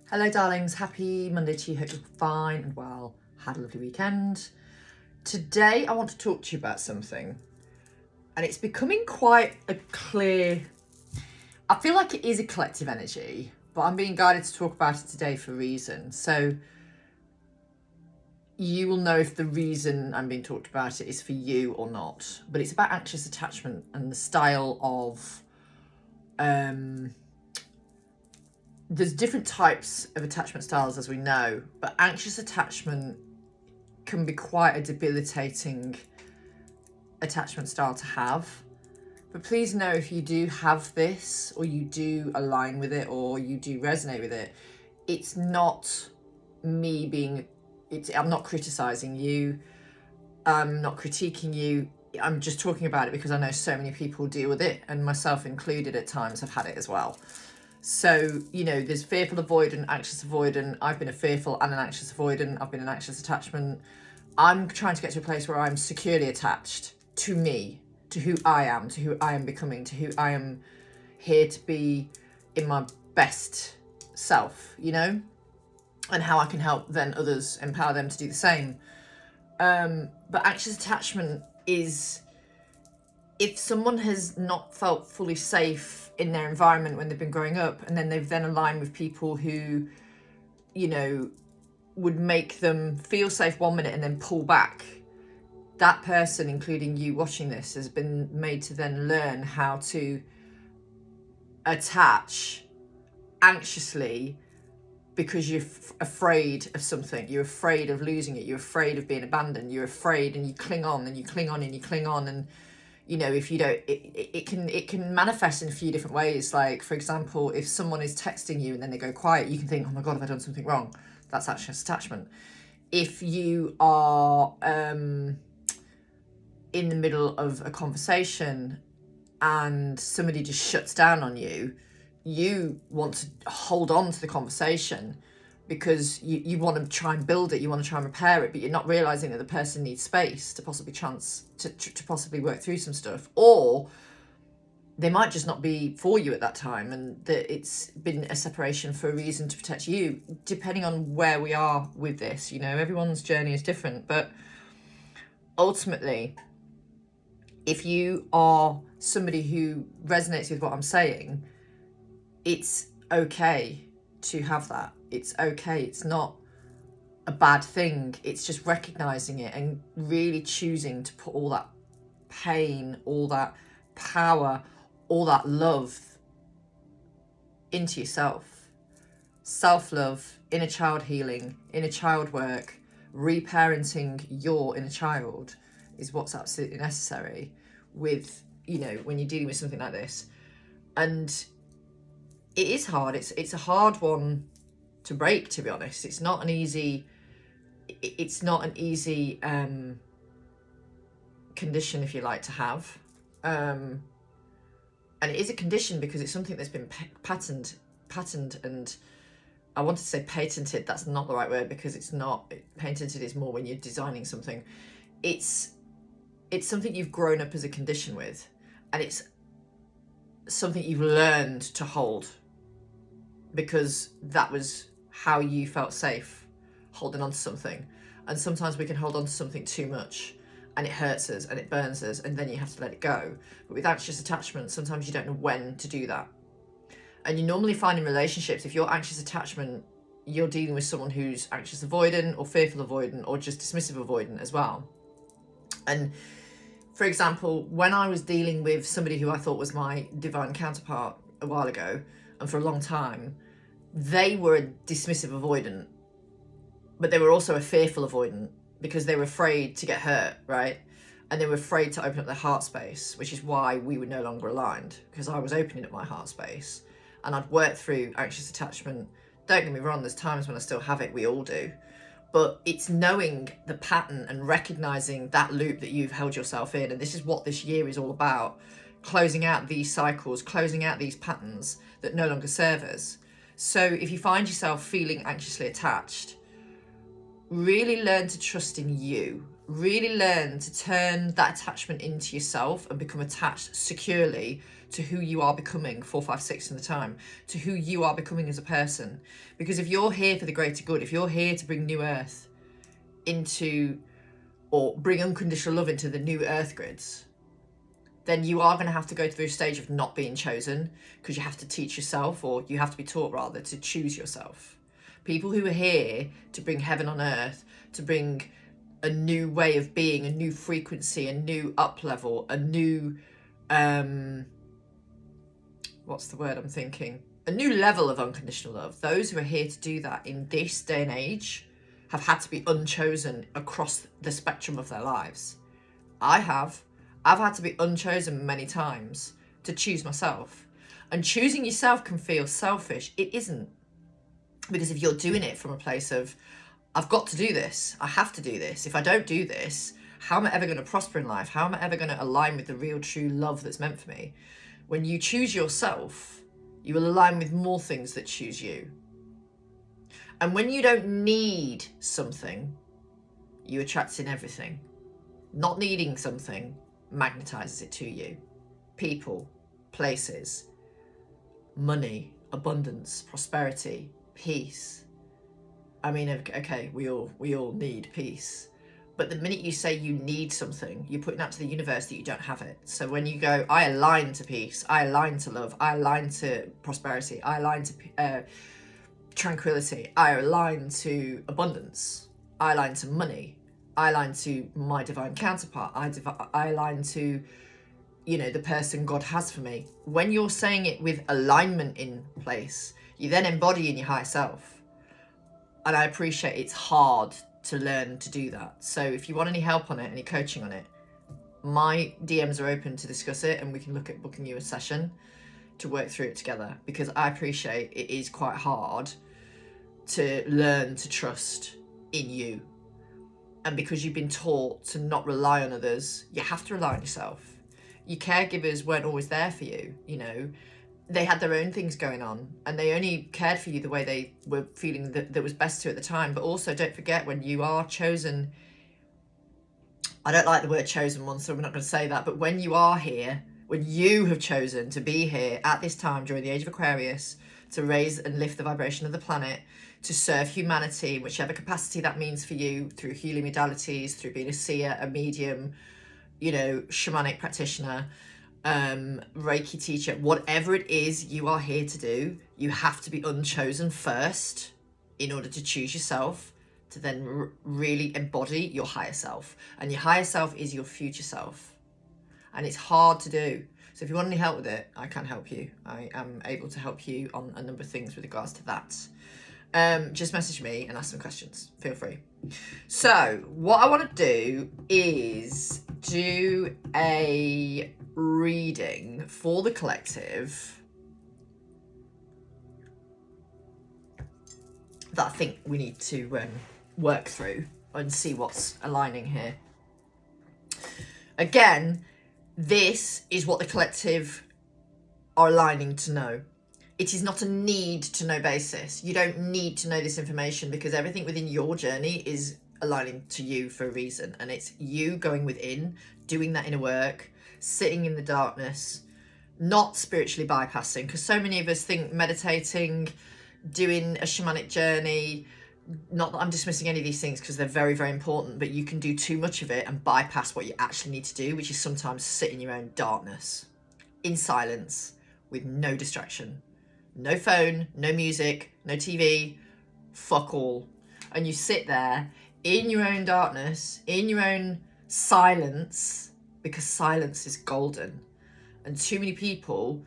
Hello darlings, happy Monday to you, hope you're fine and well, had a lovely weekend. Today I want to talk to you about something, and it's becoming quite a clear, I feel like it is a collective energy, but I'm being guided to talk about it today for a reason. So you will know if the reason I'm being talked about it is for you or not, but it's about anxious attachment and the style of, there's different types of attachment styles, as we know, but anxious attachment can be quite a debilitating attachment style to have. But please know, if you do have this, or you do align with it, or you do resonate with it, it's not me being, I'm not criticizing you, I'm not critiquing you, I'm just talking about it because I know so many people deal with it, and myself included at times have had it as well. So, you know, there's fearful avoidant, anxious avoidant. I've been a fearful and an anxious avoidant. I've been an anxious attachment. I'm trying to get to a place where I'm securely attached to me, to who I am, to who I am becoming, to who I am here to be in my best self, you know, and how I can help then others, empower them to do the same. But anxious attachment is if someone has not felt fully safe in their environment when they've been growing up, and then they've then aligned with people who, you know, would make them feel safe one minute and then pull back, that person, including you watching this, has been made to then learn how to attach anxiously because you're afraid of something. You're afraid of losing it. You're afraid of being abandoned. You're afraid, and you cling on and you cling on and you cling on. And you know, if you don't, it can manifest in a few different ways. Like, for example, if someone is texting you and then they go quiet, you can think, oh my God, have I done something wrong? That's anxious attachment. If you are in the middle of a conversation and somebody just shuts down on you, you want to hold on to the conversation because you want to try and build it, you want to try and repair it, but you're not realizing that the person needs space to possibly to possibly work through some stuff, or they might just not be for you at that time, and that it's been a separation for a reason to protect you, depending on where we are with this. You know, everyone's journey is different, but ultimately, if you are somebody who resonates with what I'm saying, it's okay to have that. It's okay. It's not a bad thing. It's just recognizing it and really choosing to put all that pain, all that power, all that love into yourself. Self-love, inner child healing, inner child work, reparenting your inner child is what's absolutely necessary with, you know, when you're dealing with something like this. And it is hard. It's a hard one to break, to be honest. It's not an easy condition, if you like, to have. And it is a condition because it's something that's been patterned, and I wanted to say patented. That's not the right word, because it's not. Patented is more when you're designing something. It's something you've grown up as a condition with, and it's something you've learned to hold because that was how you felt safe, holding on to something. And sometimes we can hold on to something too much and it hurts us and it burns us, and then you have to let it go. But with anxious attachment, sometimes you don't know when to do that. And you normally find in relationships, if you're anxious attachment, you're dealing with someone who's anxious avoidant or fearful avoidant or just dismissive avoidant as well. And for example, when I was dealing with somebody who I thought was my divine counterpart a while ago, and for a long time, they were a dismissive avoidant, but they were also a fearful avoidant because they were afraid to get hurt, right? And they were afraid to open up their heart space, which is why we were no longer aligned, because I was opening up my heart space and I'd worked through anxious attachment. Don't get me wrong, there's times when I still have it, we all do. But it's knowing the pattern and recognizing that loop that you've held yourself in. And this is what this year is all about. Closing out these cycles, closing out these patterns that no longer serve us. So if you find yourself feeling anxiously attached, really learn to trust in you. Really learn to turn that attachment into yourself and become attached securely to who you are becoming 4, 5, 6 in the time, to who you are becoming as a person. Because if you're here for the greater good, if you're here to bring new earth into, or bring unconditional love into the new earth grids, then you are going to have to go through a stage of not being chosen, because you have to teach yourself, or you have to be taught rather, to choose yourself. People who are here to bring heaven on earth, to bring a new way of being, a new frequency, a new up level, a new, what's the word I'm thinking? A new level of unconditional love. Those who are here to do that in this day and age have had to be unchosen across the spectrum of their lives. I've had to be unchosen many times to choose myself. And choosing yourself can feel selfish. It isn't. Because if you're doing it from a place of, I've got to do this, I have to do this. If I don't do this, how am I ever going to prosper in life? How am I ever going to align with the real, true love that's meant for me? When you choose yourself, you will align with more things that choose you. And when you don't need something, you attract in everything. Not needing something magnetizes it to you. People, places, money, abundance, prosperity, peace. I mean, okay, we all need peace. But the minute you say you need something, you're putting out to the universe that you don't have it. So when you go, I align to peace, I align to love, I align to prosperity, I align to tranquility, I align to abundance, I align to money, I align to my divine counterpart, I align to, you know, the person God has for me. When you're saying it with alignment in place, you then embody in your higher self. And I appreciate it's hard to learn to do that. So if you want any help on it, any coaching on it, my DMs are open to discuss it, and we can look at booking you a session to work through it together, because I appreciate it is quite hard to learn to trust in you. And because you've been taught to not rely on others, you have to rely on yourself. Your caregivers weren't always there for you, you know. They had their own things going on, and they only cared for you the way they were feeling that was best to at the time. But also, don't forget, when you are chosen, I don't like the word chosen one, so we're not going to say that, but when you are here, when you have chosen to be here at this time during the age of Aquarius, to raise and lift the vibration of the planet, to serve humanity in whichever capacity that means for you, through healing modalities, through being a seer, a medium, you know, shamanic practitioner, Reiki teacher, whatever it is you are here to do, you have to be unchosen first in order to choose yourself, to then really embody your higher self. And your higher self is your future self. And it's hard to do. So if you want any help with it, I can help you. I am able to help you on a number of things with regards to that. Just message me and ask some questions. Feel free. So what I want to do is do a reading for the collective that I think we need to work through and see what's aligning here. Again, this is what the collective are aligning to know. It is not a need to know basis. You don't need to know this information, because everything within your journey is aligning to you for a reason. And it's you going within, doing that inner work, sitting in the darkness, not spiritually bypassing, because so many of us think meditating, doing a shamanic journey, not that I'm dismissing any of these things because they're very, very important, but you can do too much of it and bypass what you actually need to do, which is sometimes sit in your own darkness, in silence, with no distraction. No phone, no music, no TV, fuck all. And you sit there in your own darkness, in your own silence, because silence is golden. And too many people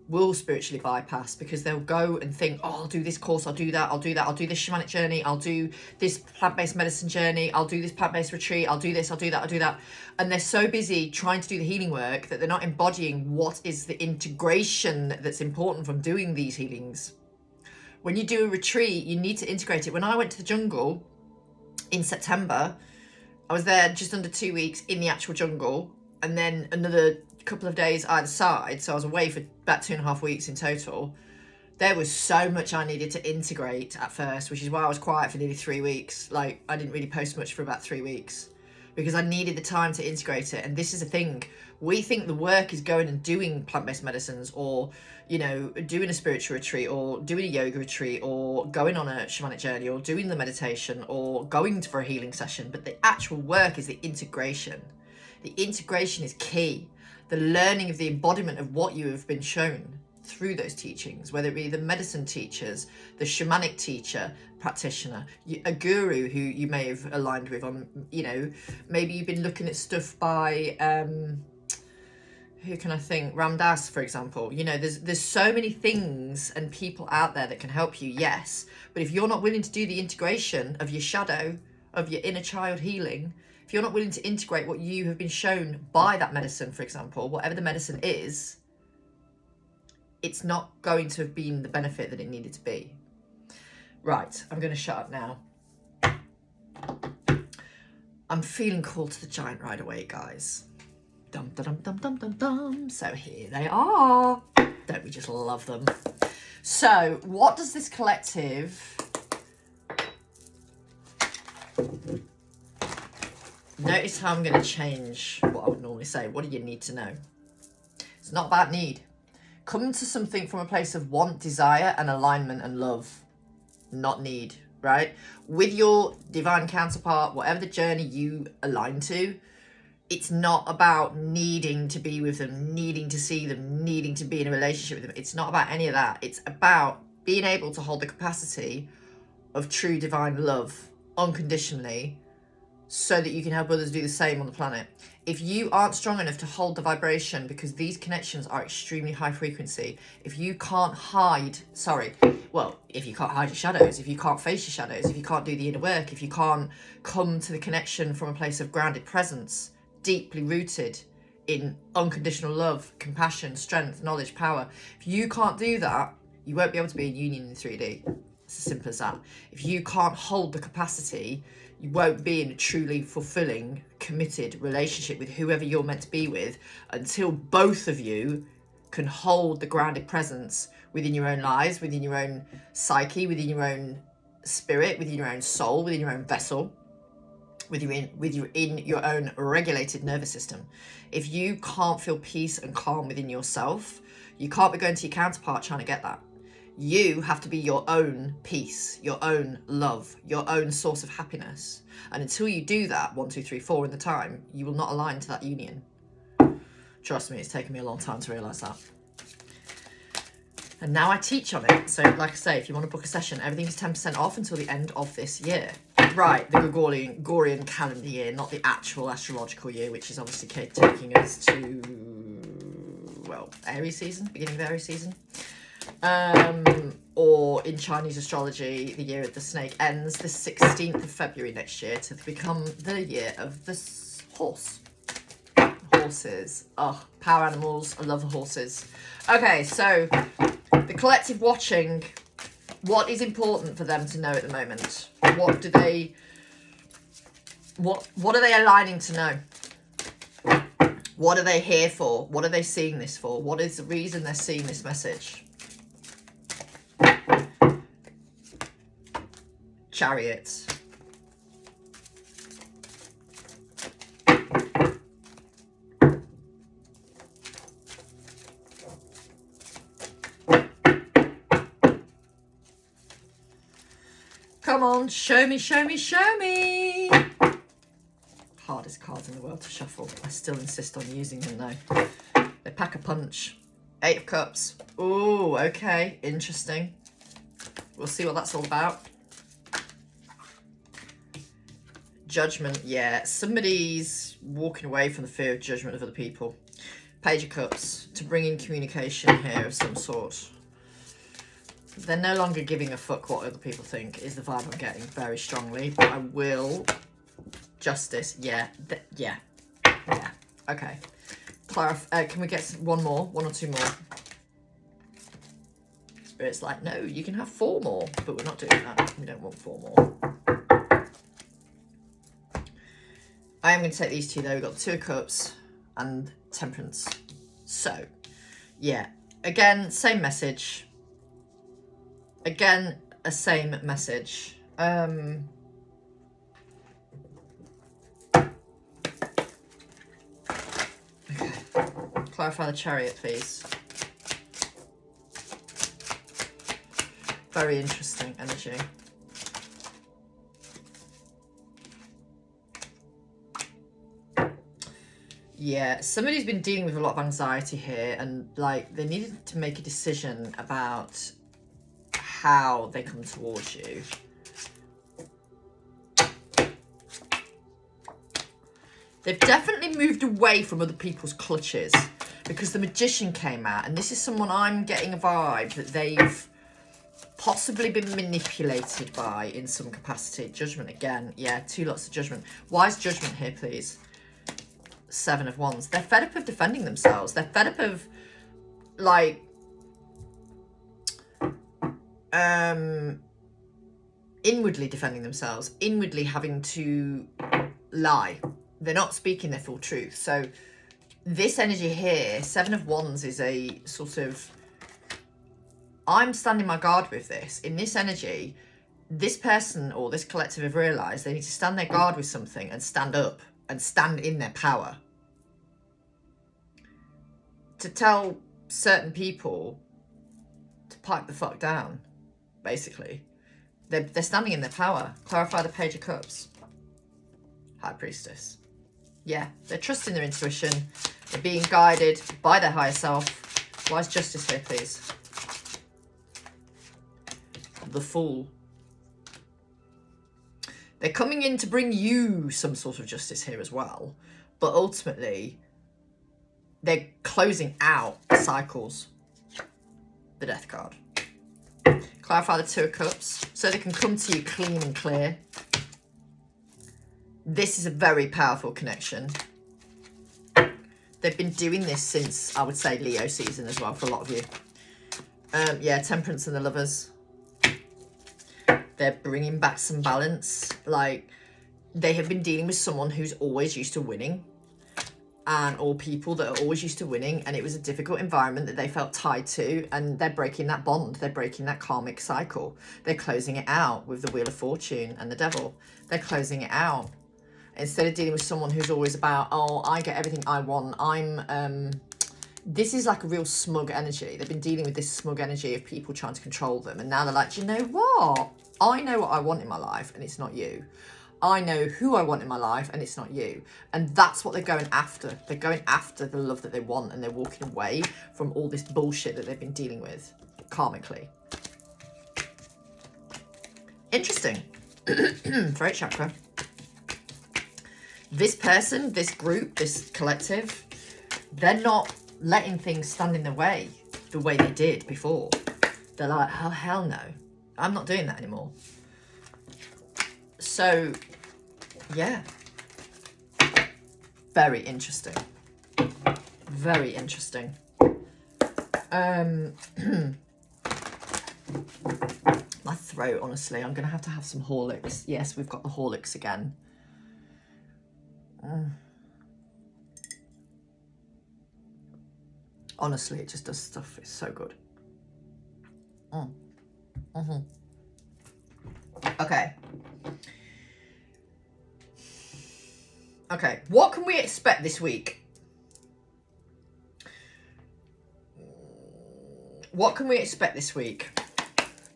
will spiritually bypass because they'll go and think, oh, I'll do this course, I'll do that, I'll do this shamanic journey, I'll do this plant-based medicine journey, I'll do this plant-based retreat, I'll do this, I'll do that, I'll do that. And they're so busy trying to do the healing work that they're not embodying what is the integration that's important from doing these healings. When you do a retreat, you need to integrate it. When I went to the jungle in September, I was there just under 2 weeks in the actual jungle, and then another couple of days either side, so I was away for about 2.5 weeks in total. There was so much I needed to integrate at first, which is why I was quiet for nearly 3 weeks. Like, I didn't really post much for about 3 weeks, because I needed the time to integrate it. And this is a thing. We think the work is going and doing plant-based medicines, or, you know, doing a spiritual retreat, or doing a yoga retreat, or going on a shamanic journey, or doing the meditation, or going for a healing session. But the actual work is the integration. The integration is key. The learning of the embodiment of what you have been shown through those teachings, whether it be the medicine teachers, the shamanic teacher, practitioner, a guru who you may have aligned with on, you know, maybe you've been looking at stuff by, who can I think? Ram Dass, for example. You know, there's so many things and people out there that can help you, yes. But if you're not willing to do the integration of your shadow, of your inner child healing, if you're not willing to integrate what you have been shown by that medicine, for example, whatever the medicine is, it's not going to have been the benefit that it needed to be. Right, I'm going to shut up now. I'm feeling called to the giant ride away, guys. Dum, dum, dum, dum, dum, dum. So here they are. Don't we just love them? So what does this collective... Notice how I'm going to change what I would normally say. What do you need to know? It's not about need. Come to something from a place of want, desire, and alignment and love. Not need, right? With your divine counterpart, whatever the journey you align to, it's not about needing to be with them, needing to see them, needing to be in a relationship with them. It's not about any of that. It's about being able to hold the capacity of true divine love unconditionally, so that you can help others do the same on the planet. If you aren't strong enough to hold the vibration, because these connections are extremely high frequency, if you can't hide, if you can't hide your shadows, if you can't face your shadows, if you can't do the inner work, if you can't come to the connection from a place of grounded presence, deeply rooted in unconditional love, compassion, strength, knowledge, power, if you can't do that, you won't be able to be in union in 3D. It's as simple as that. If you can't hold the capacity, you won't be in a truly fulfilling, committed relationship with whoever you're meant to be with until both of you can hold the grounded presence within your own lives, within your own psyche, within your own spirit, within your own soul, within your own vessel, in your own regulated nervous system. If you can't feel peace and calm within yourself, you can't be going to your counterpart trying to get that. You have to be your own peace, your own love, your own source of happiness. And until you do that, 1, 2, 3, 4 in the time, you will not align to that union. Trust me, it's taken me a long time to realise that. And now I teach on it. So like I say, if you want to book a session, everything's 10% off until the end of this year. Right, the Gregorian calendar year, not the actual astrological year, which is obviously taking us to, well, Aries season, beginning of Aries season. Or in Chinese astrology, the year of the snake ends the 16th of February next year to become the year of the horse. Horses. Oh, power animals. I love the horses. Okay, so the collective watching, what is important for them to know at the moment? What are they aligning to know? What are they here for? What are they seeing this for? What is the reason they're seeing this message? Chariots. Come on, show me, show me, show me. Hardest cards in the world to shuffle. I still insist on using them though. They pack a punch. 8 of Cups. Ooh, okay, interesting. We'll see what that's all about. Judgment, yeah. Somebody's walking away from the fear of judgment of other people. Page of Cups, to bring in communication here of some sort. They're no longer giving a fuck what other people think, is the vibe I'm getting very strongly. But I will... Justice, yeah. Yeah. Okay. Can we get one more? 1 or 2 more? Spirit's like, no, you can have 4 more. But we're not doing that. We don't want 4 more. I am going to take these 2 though. We've got the 2 of Cups and Temperance. So, yeah. Again, same message. Again, a same message. Clarify the Chariot, please. Very interesting energy. Yeah, somebody's been dealing with a lot of anxiety here, and like they needed to make a decision about how they come towards you. They've definitely moved away from other people's clutches because the Magician came out, and this is someone I'm getting a vibe that they've possibly been manipulated by in some capacity. Judgment again. Yeah, 2 lots of Judgment. Why is Judgment here, please? 7 of Wands. They're fed up of defending themselves. They're fed up of, like, inwardly defending themselves, inwardly having to lie. They're not speaking their full truth. So this energy here, 7 of Wands, is a sort of, I'm standing my guard with this. In this energy, this person or this collective have realised they need to stand their guard with something and stand up and stand in their power. To tell certain people to pipe the fuck down, basically. They're standing in their power. Clarify the Page of Cups. High Priestess. Yeah, they're trusting their intuition. They're being guided by their higher self. Why is Justice here, please? The Fool. They're coming in to bring you some sort of justice here as well. But ultimately, they're closing out cycles. The Death card. Clarify the 2 of Cups so they can come to you clean and clear. This is a very powerful connection. They've been doing this since, I would say, Leo season as well for a lot of you. Yeah, Temperance and the Lovers. They're bringing back some balance. Like, they have been dealing with someone who's always used to winning. Or people that are always used to winning. And it was a difficult environment that they felt tied to. And they're breaking that bond. They're breaking that karmic cycle. They're closing it out with the Wheel of Fortune and the Devil. They're closing it out. Instead of dealing with someone who's always about, oh, I get everything I want. This is like a real smug energy. They've been dealing with this smug energy of people trying to control them. And now they're like, do you know what? I know what I want in my life and it's not you. I know who I want in my life and it's not you. And that's what they're going after. They're going after the love that they want, and they're walking away from all this bullshit that they've been dealing with karmically. Interesting. Throat chakra. This person, this group, this collective, they're not letting things stand in their way the way they did before. They're like, oh, hell no. I'm not doing that anymore. So, yeah. Very interesting. Very interesting. My throat, honestly, I'm going to have some Horlicks. Yes, we've got the Horlicks again. Honestly, it just does stuff. It's so good. Okay. Okay, what can we expect this week? What can we expect this week?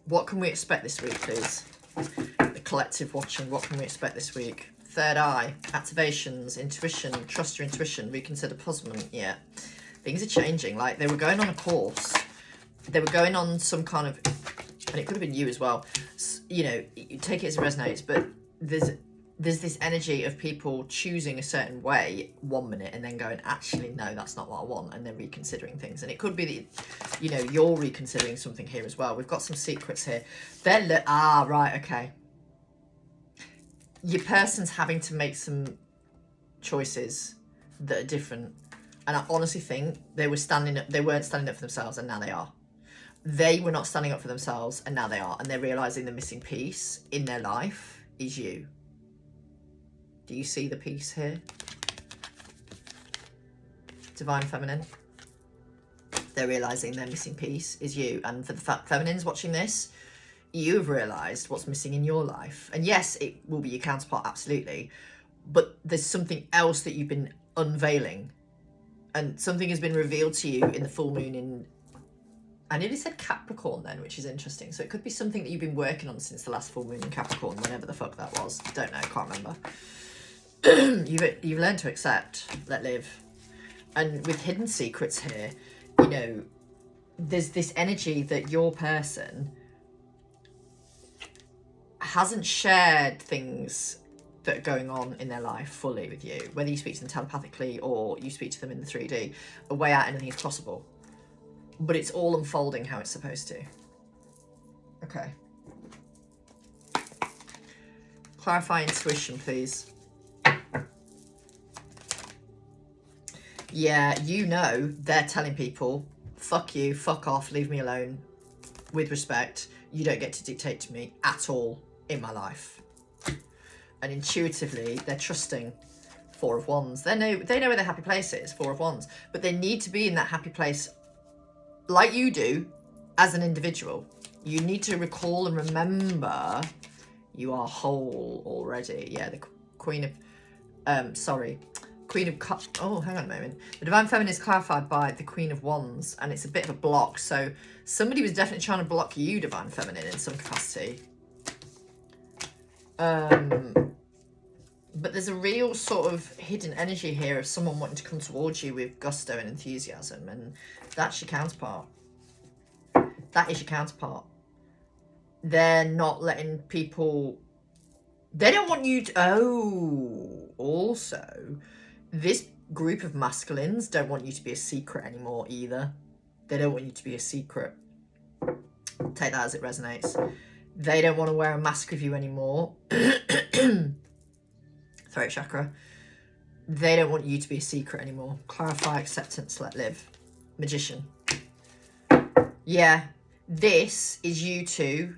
What can we expect this week, please? The collective watching, what can we expect this week? Third eye, activations, intuition, trust your intuition, reconsider puzzlement. Yeah, things are changing. Like, they were going on a course. They were going on some kind of, and it could have been you as well. You know, you take it as it resonates, but there's this energy of people choosing a certain way 1 minute and then going, actually, no, that's not what I want. And then reconsidering things. And it could be that, you know, you're reconsidering something here as well. We've got some secrets here. Right, okay. Your person's having to make some choices that are different. And I honestly think they weren't standing up for themselves, and now they are. They were not standing up for themselves, and now they are. And they're realising the missing piece in their life is you. Do you see the piece here? Divine Feminine. They're realising their missing piece is you. And for the feminines watching this, you've realised what's missing in your life. And yes, it will be your counterpart, absolutely. But there's something else that you've been unveiling And something has been revealed to you in the full moon in, I nearly said Capricorn then, which is interesting. So it could be something that you've been working on since the last full moon in Capricorn, whenever the fuck that was. Don't know, can't remember. You've learned to accept, let live. And with hidden secrets here, you know, there's this energy that your person hasn't shared things that are going on in their life fully with you, whether you speak to them telepathically or you speak to them in the 3D, a way out anything is possible. But it's all unfolding how it's supposed to. Okay. Clarify intuition, please. Yeah, you know they're telling people, fuck you, fuck off, leave me alone, with respect. You don't get to dictate to me at all in my life. And intuitively, they're trusting Four of Wands. They know where their happy place is, Four of Wands. But they need to be in that happy place like you do as an individual. You need to recall and remember you are whole already. Yeah, the Queen of Cups. Oh, hang on a moment. The Divine Feminine is clarified by the Queen of Wands, and it's a bit of a block. So somebody was definitely trying to block you, Divine Feminine, in some capacity. But there's a real sort of hidden energy here of someone wanting to come towards you with gusto and enthusiasm, and that's your counterpart. That is your counterpart. They're not letting people... They don't want you to... Oh, also, this group of masculines don't want you to be a secret anymore either. They don't want you to be a secret. Take that as it resonates. They don't want to wear a mask with you anymore. Throat chakra. They don't want you to be a secret anymore. Clarify, acceptance, let live. Magician. Yeah, this is you two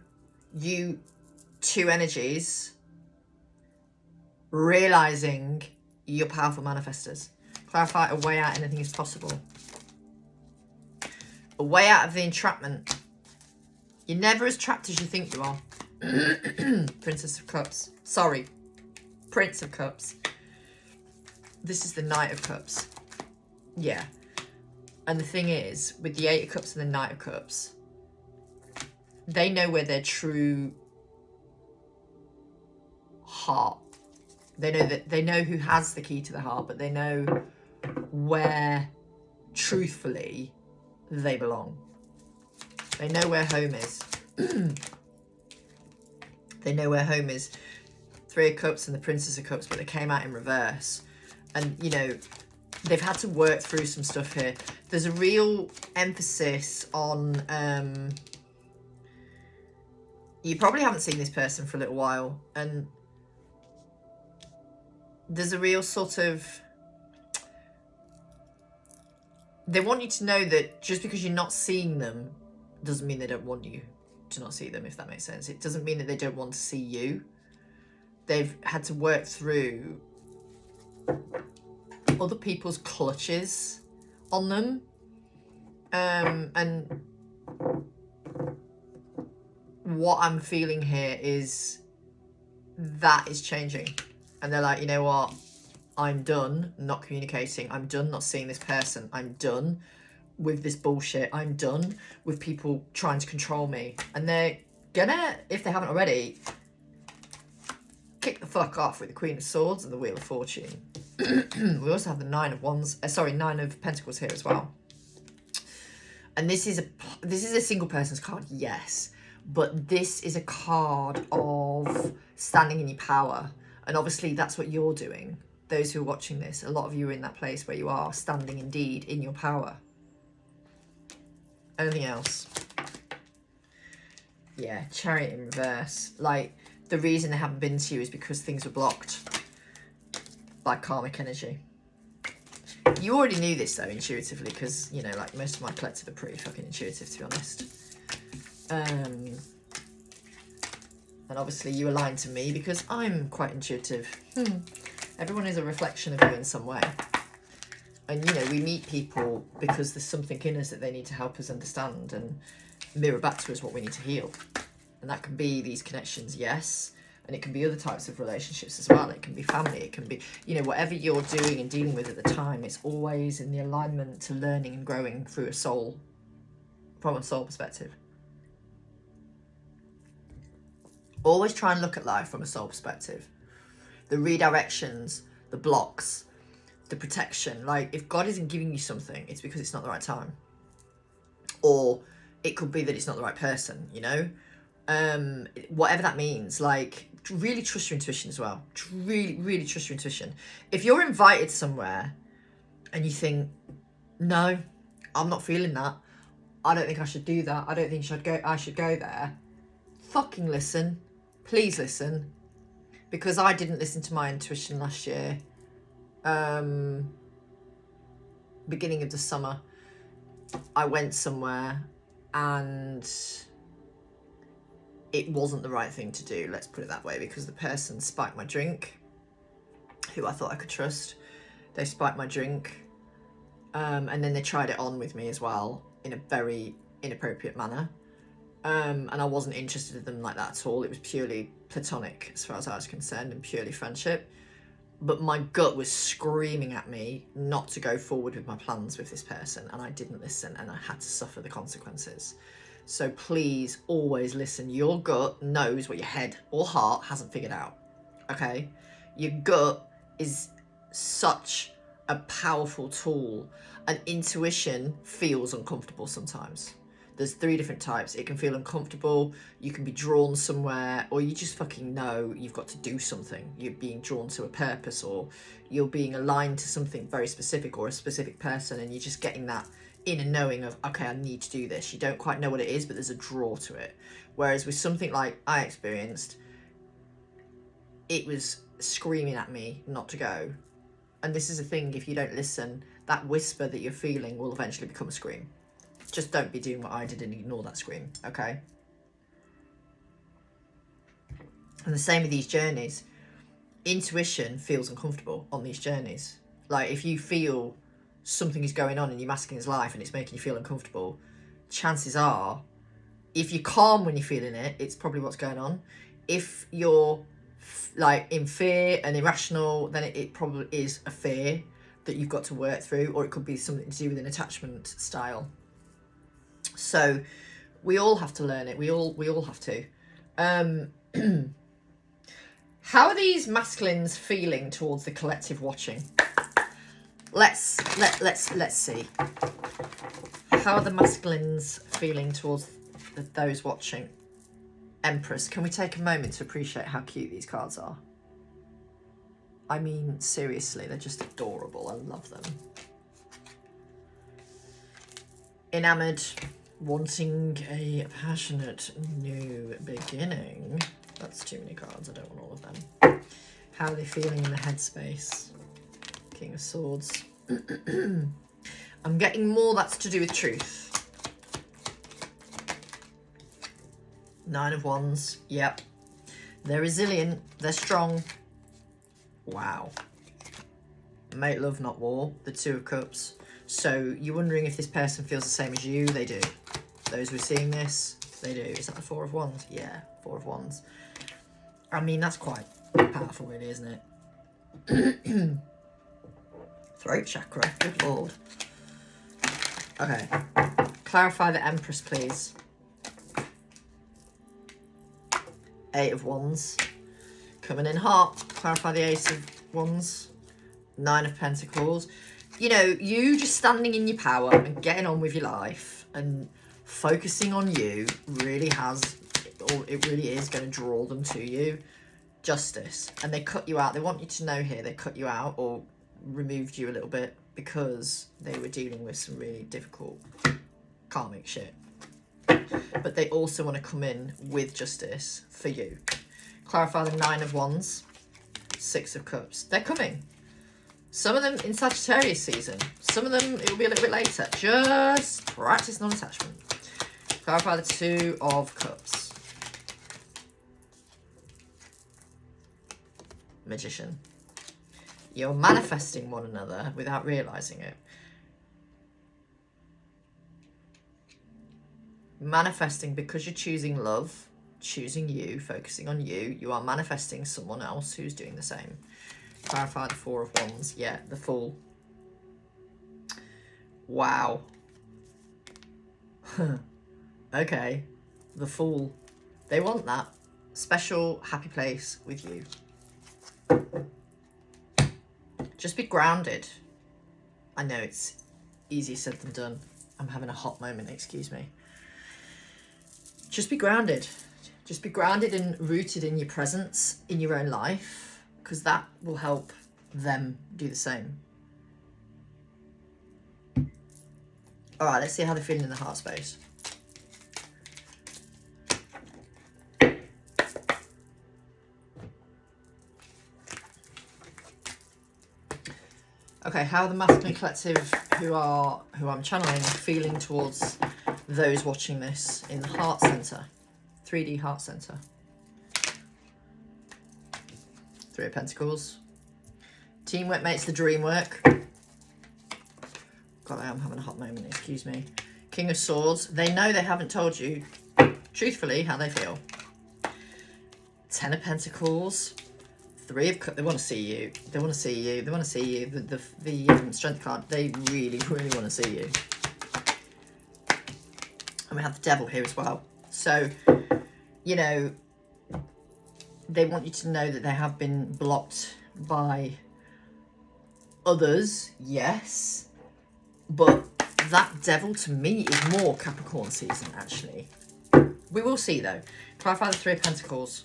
energies realizing you're powerful manifestors. Clarify, a way out, anything is possible. A way out of the entrapment. You're never as trapped as you think you are. Princess of Cups. Sorry. Prince of Cups. This is the Knight of Cups. Yeah. And the thing is, with the Eight of Cups and the Knight of Cups, they know where their true heart. They know who has the key to the heart, but they know where, truthfully, they belong. They know where home is. They know where home is. Three of Cups and the Princess of Cups, but they came out in reverse. And, you know, they've had to work through some stuff here. There's a real emphasis on... you probably haven't seen this person for a little while. And there's a real sort of... They want you to know that just because you're not seeing them doesn't mean they don't want you to not see them, if that makes sense. It doesn't mean that they don't want to see you. They've had to work through other people's clutches on them. And what I'm feeling here is that is changing. And they're like, you know what? I'm done not communicating. I'm done not seeing this person. I'm done with this bullshit. I'm done with people trying to control me. And they're gonna, if they haven't already, kick the fuck off with the Queen of Swords and the Wheel of Fortune. We also have the Nine of Pentacles here as well. And this is a single person's card, yes. But this is a card of standing in your power. And obviously that's what you're doing. Those who are watching this, a lot of you are in that place where you are standing indeed in your power. Anything else? Yeah, Chariot in reverse. Like, the reason they haven't been to you is because things were blocked by karmic energy. You already knew this, though, intuitively, because, you know, like, most of my collective are pretty fucking intuitive, to be honest. And obviously you align to me because I'm quite intuitive. Everyone is a reflection of you in some way. And, you know, we meet people because there's something in us that they need to help us understand and mirror back to us what we need to heal. And that can be these connections, yes. And it can be other types of relationships as well. It can be family. It can be, you know, whatever you're doing and dealing with at the time. It's always in the alignment to learning and growing through a soul, from a soul perspective. Always try and look at life from a soul perspective. The redirections, the blocks, the protection. Like, if God isn't giving you something, it's because it's not the right time. Or it could be that it's not the right person, you know? Whatever that means. Like, really trust your intuition as well. Really, really trust your intuition. If you're invited somewhere and you think, no, I'm not feeling that. I don't think I should do that. I don't think I should go there. Fucking listen. Please listen. Because I didn't listen to my intuition last year. Beginning of the summer, I went somewhere and it wasn't the right thing to do, let's put it that way, because the person spiked my drink, who I thought I could trust. They spiked my drink, and then they tried it on with me as well in a very inappropriate manner. And I wasn't interested in them like that at all. It was purely platonic as far as I was concerned, and purely friendship. But my gut was screaming at me not to go forward with my plans with this person, and I didn't listen, and I had to suffer the consequences. So please always listen. Your gut knows what your head or heart hasn't figured out, okay? Your gut is such a powerful tool, and intuition feels uncomfortable sometimes. There's 3 different types. It can feel uncomfortable, you can be drawn somewhere, or you just fucking know you've got to do something. You're being drawn to a purpose, or you're being aligned to something very specific or a specific person, and you're just getting that inner knowing of, okay, I need to do this. You don't quite know what it is, but there's a draw to it. Whereas with something like I experienced, it was screaming at me not to go. And this is the thing, if you don't listen, that whisper that you're feeling will eventually become a scream. Just don't be doing what I did and ignore that scream, okay? And the same with these journeys. Intuition feels uncomfortable on these journeys. Like, if you feel something is going on in your masculine's life and it's making you feel uncomfortable, chances are, if you're calm when you're feeling it, it's probably what's going on. If you're like in fear and irrational, then it probably is a fear that you've got to work through, or it could be something to do with an attachment style. So we all have to learn it. We all have to. How are these masculines feeling towards the collective watching? Let's see. How are the masculines feeling towards those watching? Empress, can we take a moment to appreciate how cute these cards are? I mean, seriously, they're just adorable. I love them. Enamored, wanting a passionate new beginning. That's too many cards. I don't want all of them. How are they feeling in the headspace? King of Swords. I'm getting more that's to do with truth. 9 of Wands. Yep. They're resilient. They're strong. Wow. Make love, not war. The 2 of Cups. So you're wondering if this person feels the same as you. They do. Those who are seeing this, they do. Is that the 4 of Wands? Yeah, 4 of Wands. I mean, that's quite powerful, really, isn't it? Throat chakra. Good lord. Okay. Clarify the Empress, please. 8 of Wands. Coming in hot. Clarify the Ace of Wands. 9 of Pentacles. You know, you just standing in your power and getting on with your life and focusing on you really has, or it really is going to draw them to you. Justice. And they cut you out. They want you to know here they cut you out or removed you a little bit because they were dealing with some really difficult karmic shit. But they also want to come in with justice for you. Clarify the 9 of Wands. 6 of Cups. They're coming. Some of them in Sagittarius season. Some of them, it will be a little bit later. Just practice non-attachment. Clarify the 2 of Cups. Magician. You're manifesting one another without realising it. Manifesting because you're choosing love, choosing you, focusing on you. You are manifesting someone else who's doing the same. Clarify the Four of Wands. Yeah, the Fool. Wow. Okay. The Fool. They want that special happy place with you. Just be grounded. I know it's easier said than done. I'm having a hot moment, excuse me. Just be grounded. Just be grounded and rooted in your presence, in your own life, because that will help them do the same. All right, let's see how they're feeling in the heart space. Okay, how are the masculine collective who I'm channeling feeling towards those watching this in the heart center, 3D heart center? Three of Pentacles. Teamwork makes the dream work. God, I am having a hot moment, excuse me. King of Swords. They know they haven't told you, truthfully, how they feel. 10 of Pentacles. Three of Cups. They want to see you. They want to see you. They want to see you. The Strength card. They really, really want to see you. And we have the Devil here as well. So, you know, they want you to know that they have been blocked by others, yes. But that Devil to me is more Capricorn season, actually. We will see though. Clarify the Three of Pentacles.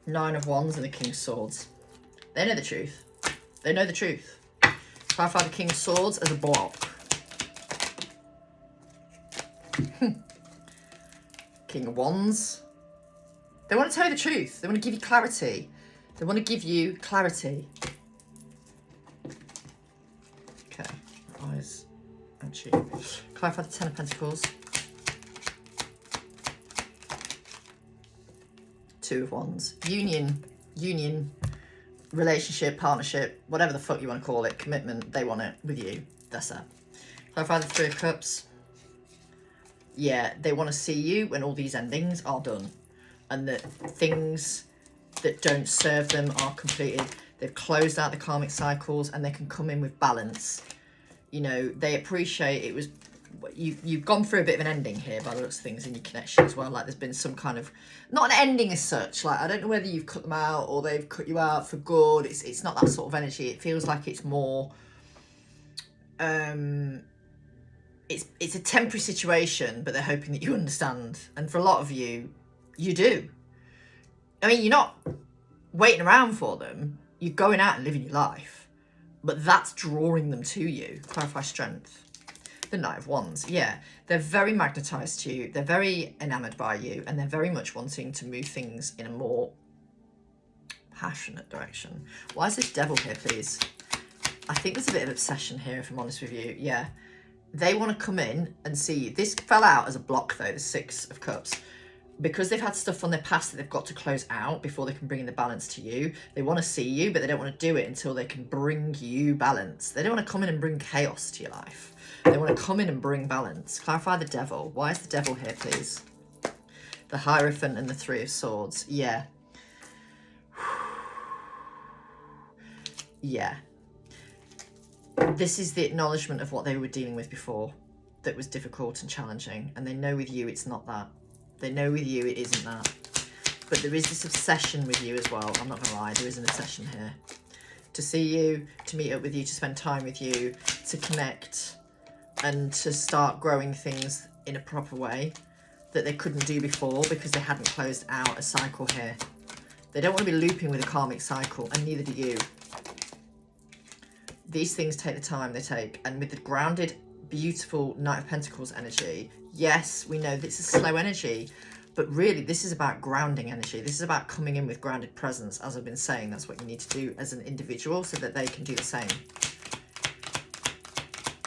Nine of Wands and the King of Swords. They know the truth. They know the truth. Clarify the King of Swords as a block. King of Wands. They want to tell you the truth. They want to give you clarity. They want to give you clarity. Okay. Eyes. Actually. Clarify the Ten of Pentacles. Two of Wands. Union, relationship, partnership, whatever the fuck you want to call it, commitment, they want it with you. That's that. Clarify the Three of Cups. Yeah, they want to see you when all these endings are done. And that things that don't serve them are completed. They've closed out the karmic cycles and they can come in with balance. You know, they appreciate it was... You've gone through a bit of an ending here by the looks of things in your connection as well. Like there's been some kind of, not an ending as such. Like I don't know whether you've cut them out or they've cut you out for good. It's not that sort of energy. It feels like it's more, it's a temporary situation, but they're hoping that you understand. And for a lot of you, you do. I mean, you're not waiting around for them. You're going out and living your life, but that's drawing them to you. Clarify Strength. The Knight of Wands, yeah. They're very magnetised to you. They're very enamoured by you. And they're very much wanting to move things in a more passionate direction. Why is this Devil here, please? I think there's a bit of obsession here, if I'm honest with you. Yeah. They want to come in and see you. This fell out as a block, though, the Six of Cups. Because they've had stuff on their past that they've got to close out before they can bring in the balance to you. They want to see you, but they don't want to do it until they can bring you balance. They don't want to come in and bring chaos to your life. They want to come in and bring balance. Clarify the Devil. Why is the Devil here, please? The Hierophant and the Three of Swords. Yeah. Yeah. This is the acknowledgement of what they were dealing with before that was difficult and challenging. And they know with you it's not that. They know with you it isn't that. But there is this obsession with you as well. I'm not going to lie. There is an obsession here. To see you, to meet up with you, to spend time with you, to connect... and to start growing things in a proper way that they couldn't do before because they hadn't closed out a cycle here. They don't want to be looping with a karmic cycle, and neither do you. These things take the time they take, and with the grounded, beautiful Knight of Pentacles energy, yes, we know this is slow energy, but really this is about grounding energy. This is about coming in with grounded presence. As I've been saying, that's what you need to do as an individual so that they can do the same.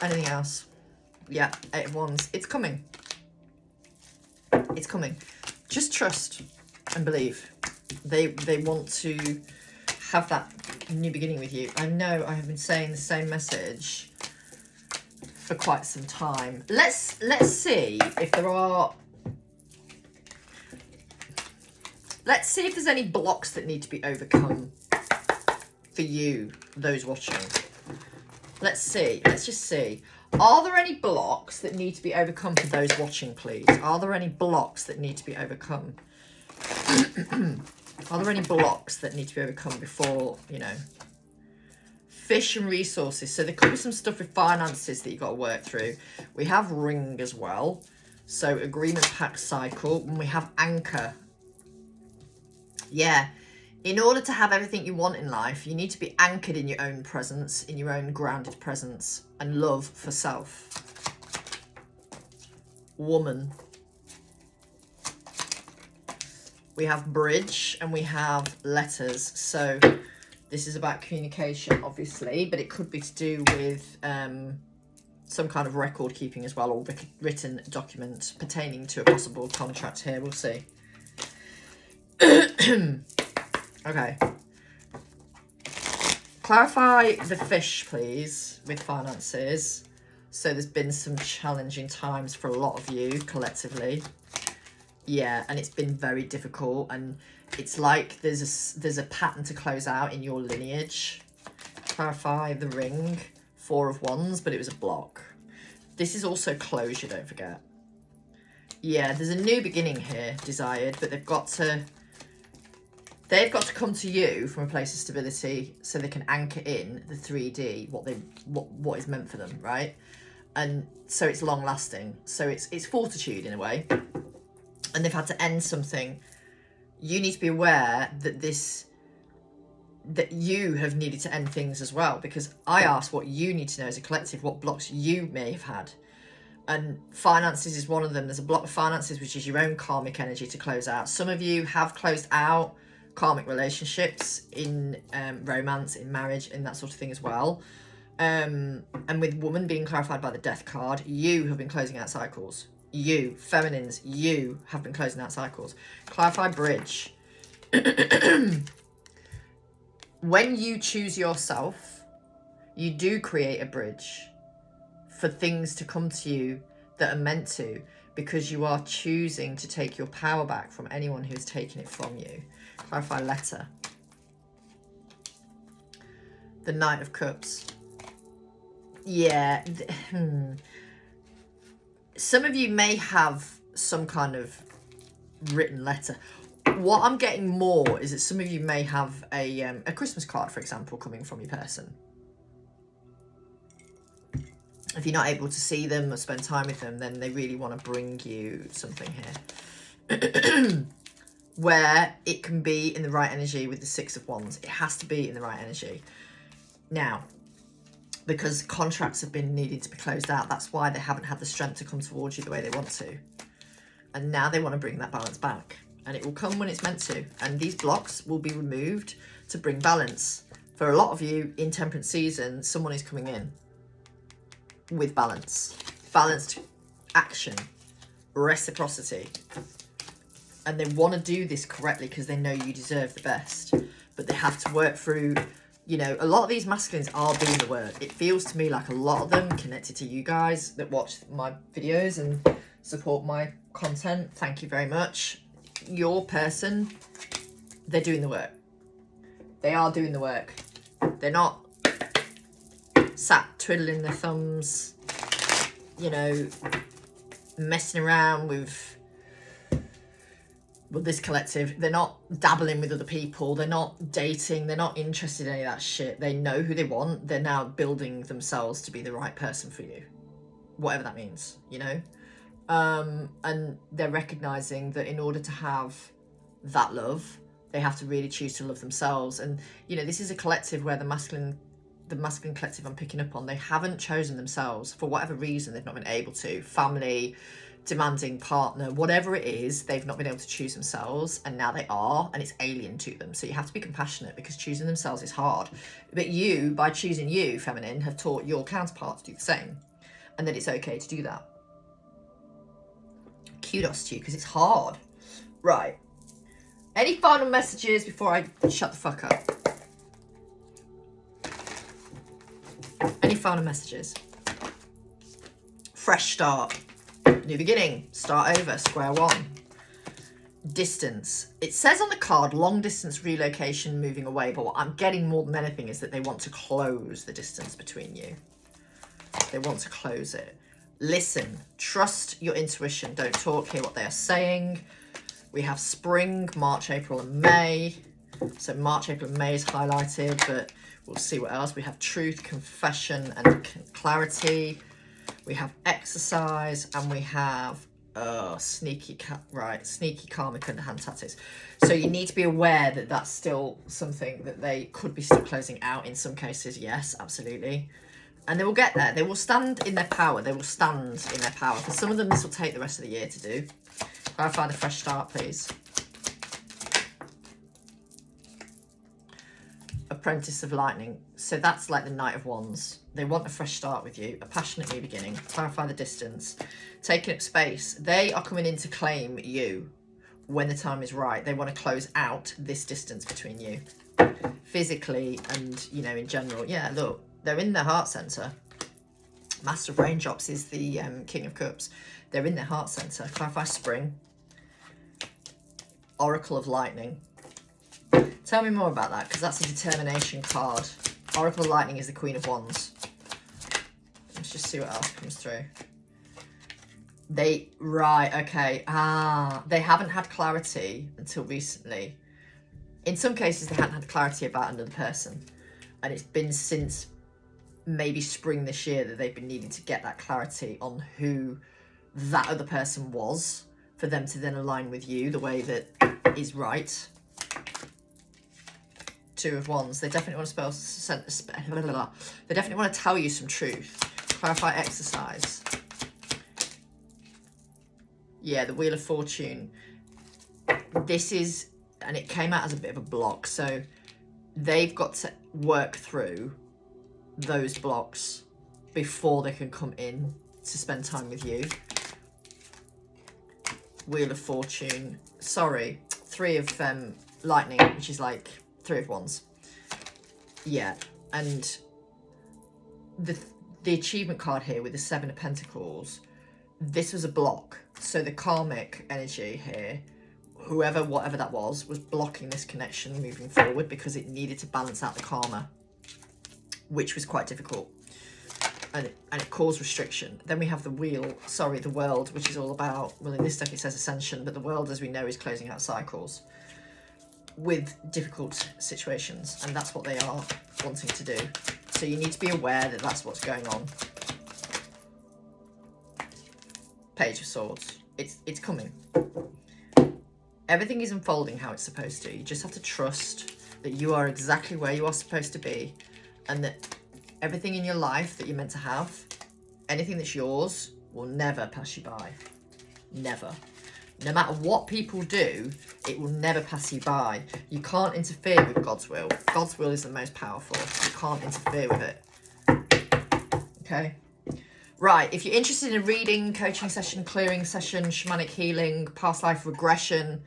Anything else? Yeah, Eight of Wands. It's coming. It's coming. Just trust and believe. They want to have that new beginning with you. I know I have been saying the same message for quite some time. Let's see if there are... Let's see if there's any blocks that need to be overcome for you, those watching. Let's see. Let's just see. Are there any blocks that need to be overcome for those watching, please? Are there any blocks that need to be overcome? Are there any blocks that need to be overcome before, you know? Fish and resources. So there could be some stuff with finances that you've got to work through. We have ring as well. So agreement, pact, cycle. And we have anchor. Yeah. In order to have everything you want in life, you need to be anchored in your own presence, in your own grounded presence, and love for self. Woman. We have bridge and we have letters. So this is about communication, obviously, but it could be to do with some kind of record keeping as well, or written document pertaining to a possible contract here. We'll see. Okay. Clarify the fish, please, with finances. So there's been some challenging times for a lot of you collectively. Yeah, and it's been very difficult, and it's like there's a pattern to close out in your lineage. Clarify the ring, 4 of Wands, but it was a block. This is also closure, don't forget. Yeah, there's a new beginning here, desired, but they've got to come to you from a place of stability so they can anchor in the 3D, what is meant for them, right? And so it's long lasting. So it's fortitude in a way. And they've had to end something. You need to be aware that you have needed to end things as well, because I asked what you need to know as a collective, what blocks you may have had. And finances is one of them. There's a block of finances, which is your own karmic energy to close out. Some of you have closed out karmic relationships in romance, in marriage, and that sort of thing as well. And with woman being clarified by the death card, you have been closing out cycles. You, feminines, you have been closing out cycles. Clarify bridge. When you choose yourself, you do create a bridge for things to come to you that are meant to, because you are choosing to take your power back from anyone who's taken it from you. Clarify letter. The Knight of Cups. Yeah. Some of you may have some kind of written letter. What I'm getting more is that some of you may have a Christmas card, for example, coming from your person. If you're not able to see them or spend time with them, then they really want to bring you something here. Where it can be in the right energy with the 6 of Wands. It has to be in the right energy. Now, because contracts have been needing to be closed out, that's why they haven't had the strength to come towards you the way they want to. And now they want to bring that balance back. And it will come when it's meant to. And these blocks will be removed to bring balance. For a lot of you, in temperance season, someone is coming in with balance. Balanced action. Reciprocity. And they want to do this correctly because they know you deserve the best. But they have to work through, you know, a lot of these masculines are doing the work. It feels to me like a lot of them connected to you guys that watch my videos and support my content. Thank you very much. Your person, they're doing the work. They are doing the work. They're not sat twiddling their thumbs, you know, messing around with this collective. They're not dabbling with other people. They're not dating. They're not interested in any of that shit. They know who they want. They're now building themselves to be the right person for you. Whatever that means, you know? And they're recognizing that in order to have that love, they have to really choose to love themselves. And, you know, this is a collective where the masculine collective I'm picking up on, they haven't chosen themselves for whatever reason. They've not been able to. Family, demanding partner, whatever it is, they've not been able to choose themselves, and now they are, and it's alien to them. So you have to be compassionate, because choosing themselves is hard. But you, by choosing you, feminine, have taught your counterpart to do the same, and that it's okay to do that. Kudos to you, because it's hard. Right. Any final messages before I shut the fuck up? Any final messages? fresh start, new beginning, start over, square one. Distance. It says on the card, long distance relocation, moving away, but what I'm getting more than anything is that they want to close the distance between you. They want to close it. Listen, trust your intuition. Don't talk, hear what they are saying. We have spring, March, April and May. So March, April and May is highlighted, but we'll see what else. We have truth, confession and clarity. We have exercise, and we have sneaky karmic and hand tattoos. So you need to be aware that that's still something that they could be still closing out in some cases. Yes, absolutely. And they will get there. They will stand in their power. They will stand in their power. For some of them, this will take the rest of the year to do. Clarify the fresh start, please. Apprentice of Lightning. So that's like the Knight of Wands. They want a fresh start with you, a passionate new beginning. Clarify the distance. Taking up space. They are coming in to claim you when the time is right. They want to close out this distance between you. Physically and, you know, in general. Yeah, look, they're in their heart centre. Master of Raindrops is the King of Cups. They're in their heart centre. Clarify spring. Oracle of Lightning. Tell me more about that, because that's a determination card. Oracle of Lightning is the Queen of Wands. Let's just see what else comes through. Right, okay. They haven't had clarity until recently. In some cases, they hadn't had clarity about another person. And it's been since maybe spring this year that they've been needing to get that clarity on who that other person was, for them to then align with you the way that is right. Two of Wands. They definitely want to they definitely want to tell you some truth. Clarify exercise. Yeah, the Wheel of Fortune. This is, and it came out as a bit of a block, so they've got to work through those blocks before they can come in to spend time with you. Wheel of Fortune. Sorry, Three of Lightning, which is like Three of Wands. Yeah, and the achievement card here with the Seven of Pentacles, this was a block. So the karmic energy here, whatever that was blocking this connection moving forward because it needed to balance out the karma, which was quite difficult. And it caused restriction. Then we have the the world, which is all about, well, in this deck it says Ascension, but the world, as we know, is closing out cycles with difficult situations, and that's what they are wanting to do. So you need to be aware that that's what's going on. Page of Swords. It's coming. Everything is unfolding how it's supposed to. You just have to trust that you are exactly where you are supposed to be, and that everything in your life that you're meant to have, anything that's yours, will never pass you by. Never. No matter what people do, it will never pass you by. You can't interfere with God's will. God's will is the most powerful. You can't interfere with it. Okay? Right, if you're interested in a reading, coaching session, clearing session, shamanic healing, past life regression,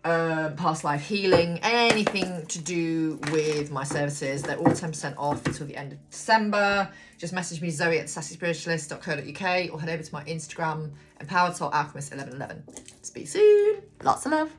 past life healing, anything to do with my services, they're all 10% off until the end of December. Just message me, zoe@sassyspiritualist.co.uk, or head over to my Instagram, empoweredsoul alchemist 1111. Speak soon. Lots of love.